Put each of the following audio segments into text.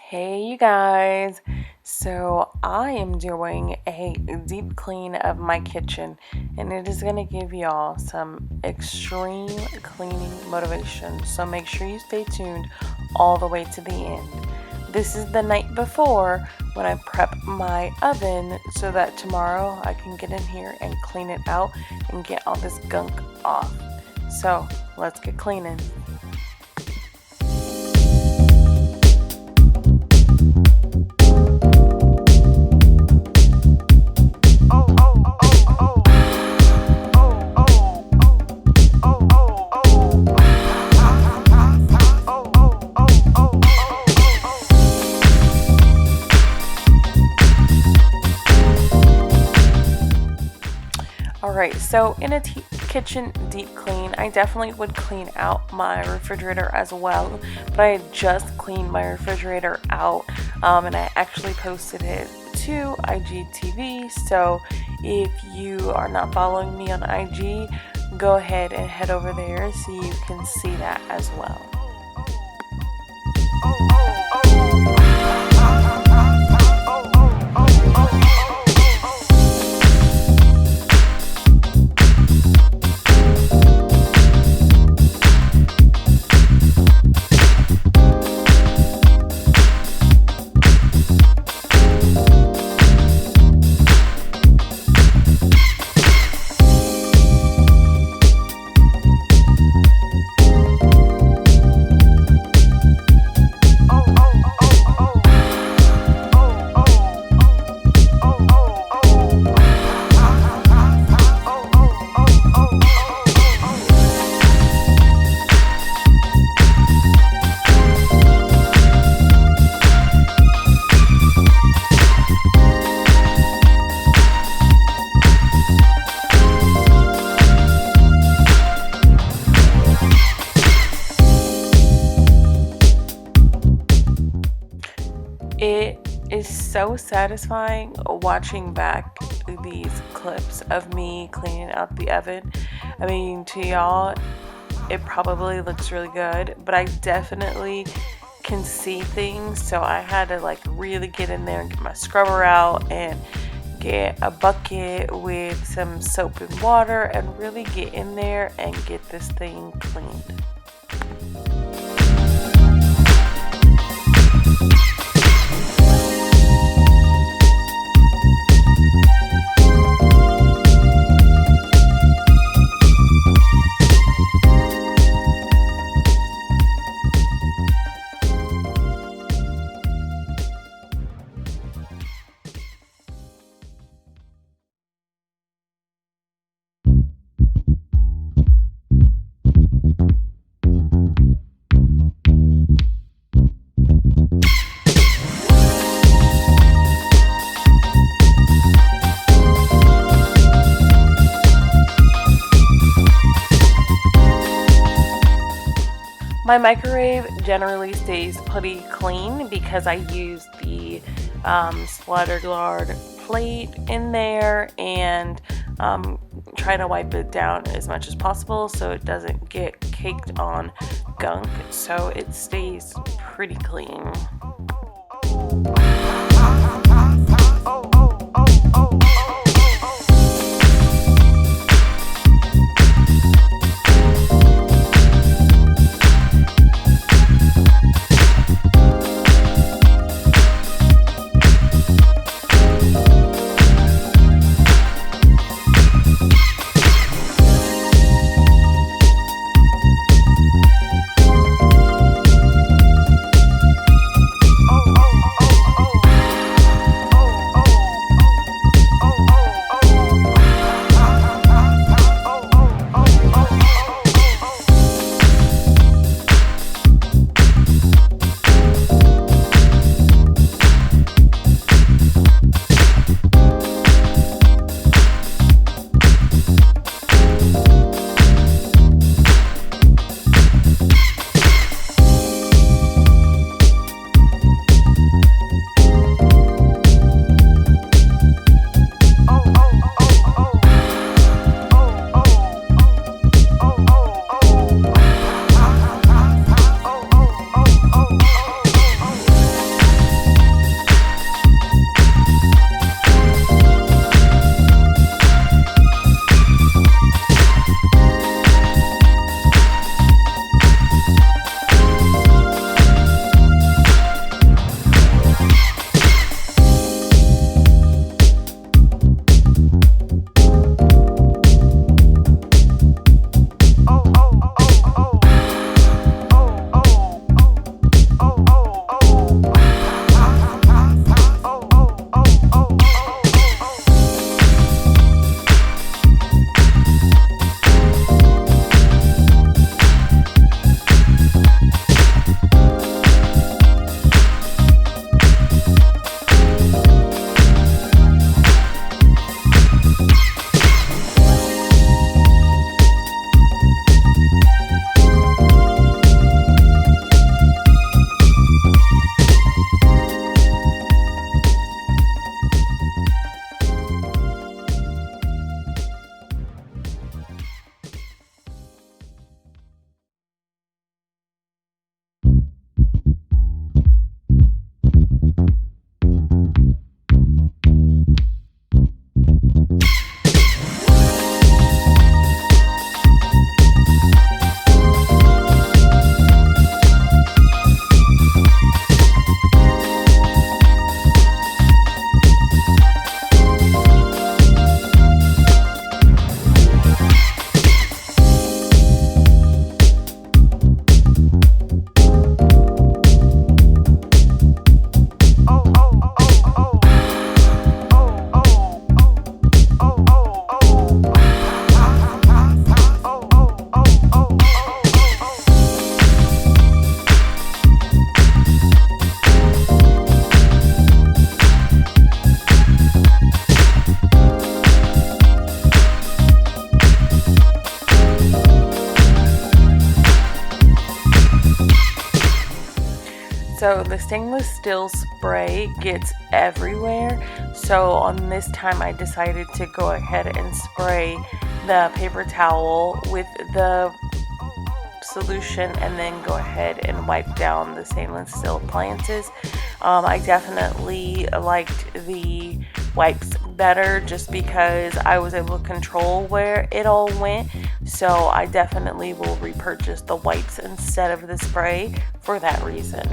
Hey you guys, so I am doing a deep clean of my kitchen and it is going to give y'all some extreme cleaning motivation, so make sure you stay tuned all the way to the end. This is the night before when I prep my oven so that tomorrow I can get in here and clean it out and get all this gunk off. So let's get cleaning. Alright, so in a kitchen deep clean, I definitely would clean out my refrigerator as well, but I had just cleaned my refrigerator out and I actually posted it to IGTV, so if you are not following me on IG, go ahead and head over there so you can see that as well. It is so satisfying watching back these clips of me cleaning out the oven. I mean, to y'all, it probably looks really good, but I definitely can see things, so I had to really get in there and get my scrubber out and get a bucket with some soap and water and really get in there and get this thing cleaned. My microwave generally stays pretty clean because I use the splattered lard plate in there and try to wipe it down as much as possible so it doesn't get caked on gunk, so it stays pretty clean. So the stainless steel spray gets everywhere. So on this time I decided to go ahead and spray the paper towel with the solution and then go ahead and wipe down the stainless steel appliances. I definitely liked the wipes better just because I was able to control where it all went. So I definitely will repurchase the wipes instead of the spray for that reason.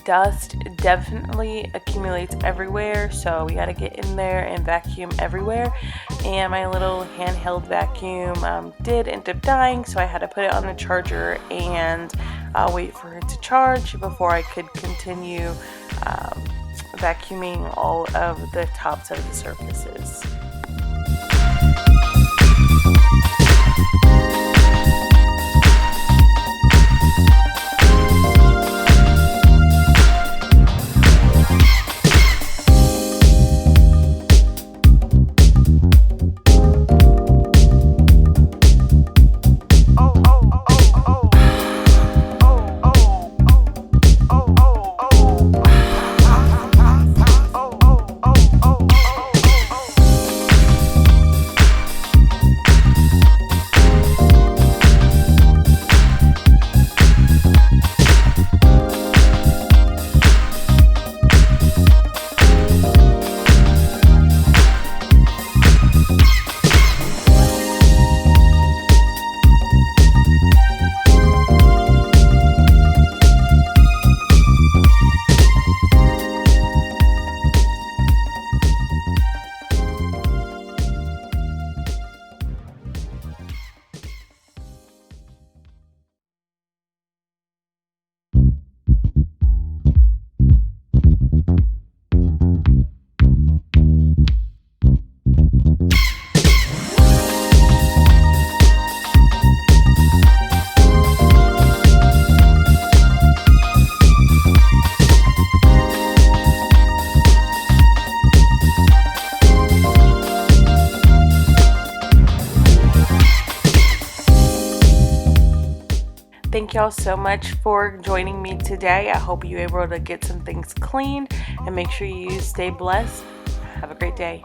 Dust definitely accumulates everywhere, so we got to get in there and vacuum everywhere. And my little handheld vacuum did end up dying, so I had to put it on the charger and wait for it to charge before I could continue vacuuming all of the tops of the surfaces. thank y'all so much for joining me today. I hope you're able to get some things cleaned, and make sure you stay blessed. Have a great day.